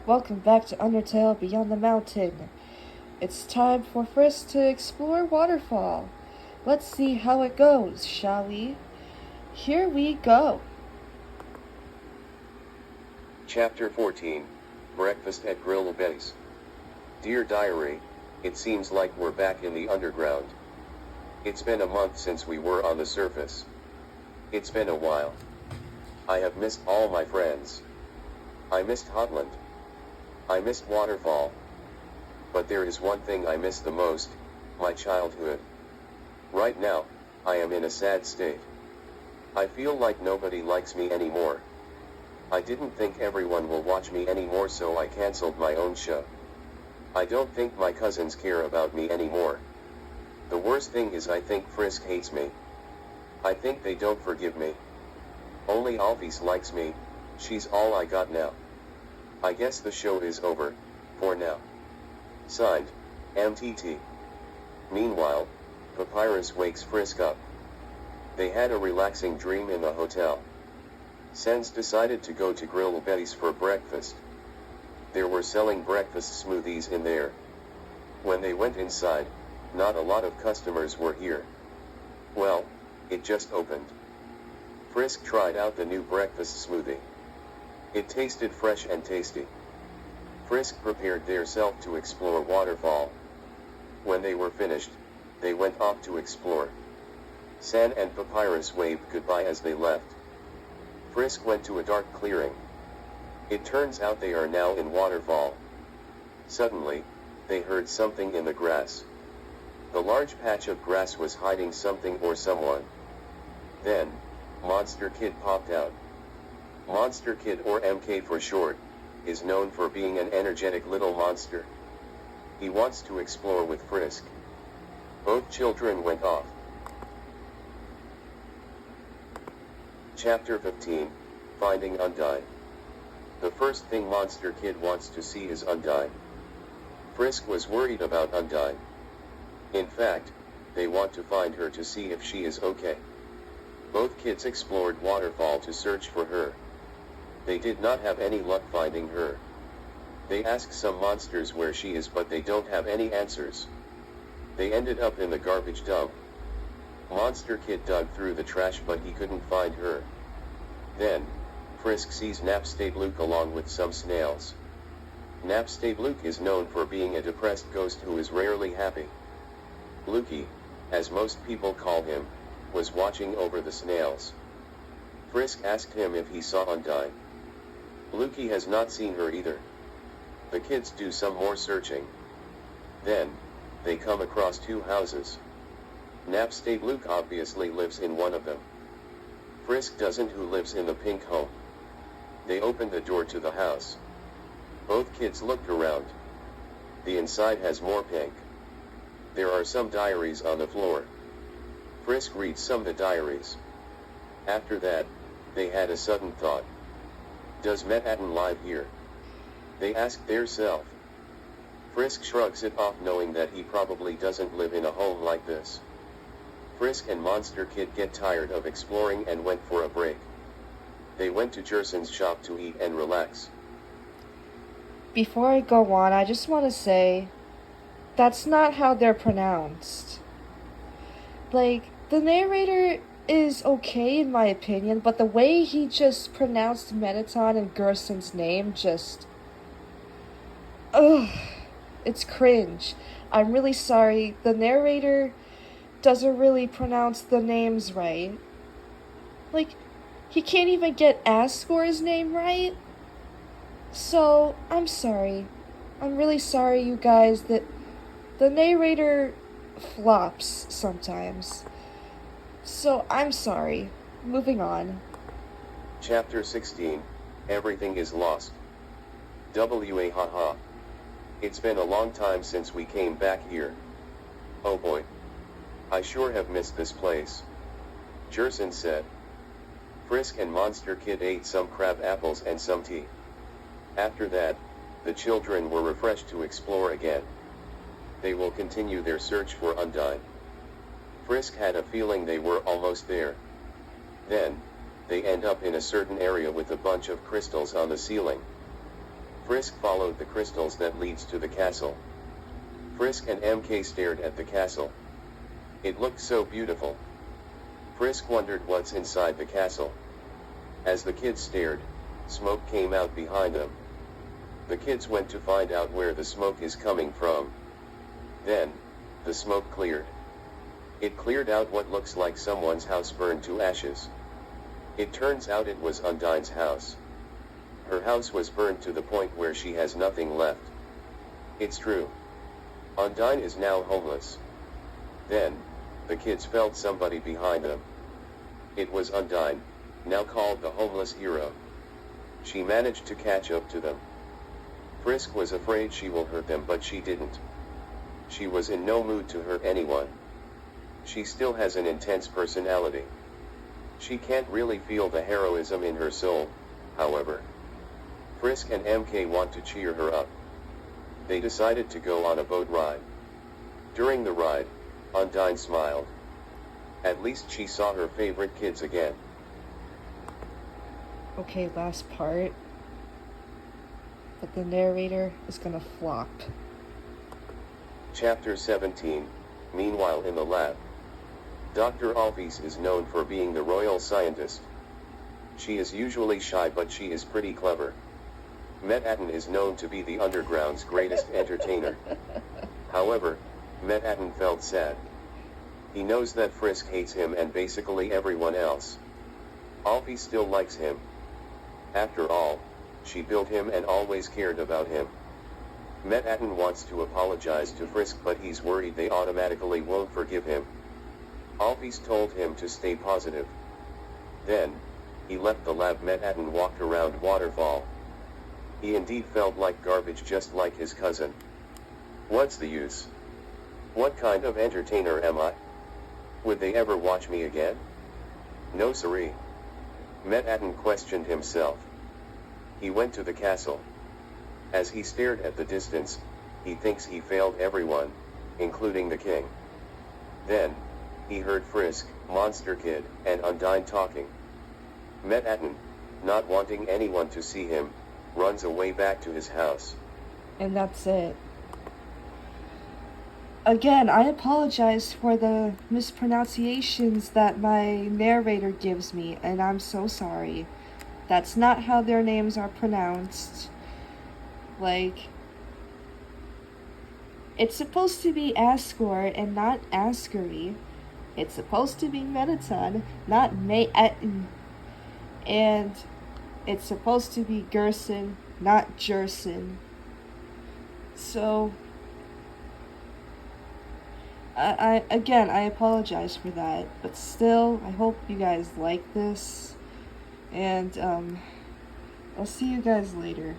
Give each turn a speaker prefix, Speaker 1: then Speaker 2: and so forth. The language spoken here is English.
Speaker 1: Welcome back to Undertale Beyond the Mountain. It's time for Frisk to explore Waterfall. Let's see how it goes, shall we? Here we go.
Speaker 2: Chapter 14, Breakfast at Grill Base. Dear Diary, it seems like we're back in the underground. It's been a month since we were on the surface. It's been a while. I have missed all my friends. I missed Hotland. I missed Waterfall. But there is one thing I miss the most, my childhood. Right now, I am in a sad state. I feel like nobody likes me anymore. I didn't think everyone will watch me anymore, so I cancelled my own show. I don't think my cousins care about me anymore. The worst thing is I think Frisk hates me. I think they don't forgive me. Only Alphys likes me, she's all I got now. I guess the show is over, for now. Signed, MTT. Meanwhile, Papyrus wakes Frisk up. They had a relaxing dream in the hotel. Sens decided to go to Grill Betty's for breakfast. They were selling breakfast smoothies in there. When they went inside, not a lot of customers were here. Well, it just opened. Frisk tried out the new breakfast smoothie. It tasted fresh and tasty. Frisk prepared theirself to explore Waterfall. When they were finished, they went off to explore. San and Papyrus waved goodbye as they left. Frisk went to a dark clearing. It turns out they are now in Waterfall. Suddenly, they heard something in the grass. The large patch of grass was hiding something or someone. Then, Monster Kid popped out. Monster Kid, or MK for short, is known for being an energetic little monster. He wants to explore with Frisk. Both children went off. Chapter 15, Finding Undyne. The first thing Monster Kid wants to see is Undyne. Frisk was worried about Undyne. In fact, they want to find her to see if she is okay. Both kids explored Waterfall to search for her. They did not have any luck finding her. They asked some monsters where she is, but they don't have any answers. They ended up in the garbage dump. Monster Kid dug through the trash, but he couldn't find her. Then, Frisk sees Napstablook along with some snails. Napstablook is known for being a depressed ghost who is rarely happy. Lukey, as most people call him, was watching over the snails. Frisk asked him if he saw Undyne. Lukey has not seen her either. The kids do some more searching. Then, they come across two houses. Napstablook obviously lives in one of them. Frisk doesn't, who lives in the pink home. They open the door to the house. Both kids looked around. The inside has more pink. There are some diaries on the floor. Frisk reads some of the diaries. After that, they had a sudden thought. Does Metatron live here? They asked theirself. Frisk shrugs it off, knowing that he probably doesn't live in a home like this. Frisk and Monster Kid get tired of exploring and went for a break. They went to Jerson's shop to eat and relax.
Speaker 1: Before I go on, I just want to say, that's not how they're pronounced. Like, the narrator is okay in my opinion, but the way he just pronounced Mettaton and Gerson's name just... Ugh, it's cringe. I'm really sorry, the narrator doesn't really pronounce the names right. Like, he can't even get Asgore's name right? So, I'm sorry. I'm really sorry, you guys, that the narrator flops sometimes. So, I'm sorry. Moving on.
Speaker 2: Chapter 16, Everything is Lost. WA haha. It's been a long time since we came back here. Oh boy. I sure have missed this place. Jerson said. Frisk and Monster Kid ate some crab apples and some tea. After that, the children were refreshed to explore again. They will continue their search for Undyne. Frisk had a feeling they were almost there. Then, they end up in a certain area with a bunch of crystals on the ceiling. Frisk followed the crystals that leads to the castle. Frisk and MK stared at the castle. It looked so beautiful. Frisk wondered what's inside the castle. As the kids stared, smoke came out behind them. The kids went to find out where the smoke is coming from. Then, the smoke cleared. It cleared out what looks like someone's house burned to ashes. It turns out it was Undyne's house. Her house was burned to the point where she has nothing left. It's true. Undyne is now homeless. Then, the kids felt somebody behind them. It was Undyne, now called the homeless hero. She managed to catch up to them. Frisk was afraid she will hurt them, but she didn't. She was in no mood to hurt anyone. She still has an intense personality. She can't really feel the heroism in her soul, however. Frisk and MK want to cheer her up. They decided to go on a boat ride. During the ride, Undyne smiled. At least she saw her favorite kids again.
Speaker 1: Okay, last part. But the narrator is gonna flop.
Speaker 2: Chapter 17. Meanwhile in the lab. Dr. Alphys is known for being the royal scientist. She is usually shy, but she is pretty clever. Metatton is known to be the underground's greatest entertainer. However, Metatton felt sad. He knows that Frisk hates him and basically everyone else. Alphys still likes him. After all, she built him and always cared about him. Metatton wants to apologize to Frisk, but he's worried they automatically won't forgive him. Alphys told him to stay positive. Then, he left the lab. Metatton walked around Waterfall. He indeed felt like garbage, just like his cousin. What's the use? What kind of entertainer am I? Would they ever watch me again? No siree. Metatton questioned himself. He went to the castle. As he stared at the distance, he thinks he failed everyone, including the king. Then, he heard Frisk, Monster Kid, and Undyne talking. Metatton, not wanting anyone to see him, runs away back to his house.
Speaker 1: And that's it. Again, I apologize for the mispronunciations that my narrator gives me, and I'm so sorry. That's not how their names are pronounced. Like, it's supposed to be Ascor and not Askery. It's supposed to be Metatton, not Metatton. And it's supposed to be Gerson, not Jerson. So, I apologize for that, but still, I hope you guys like this, and I'll see you guys later.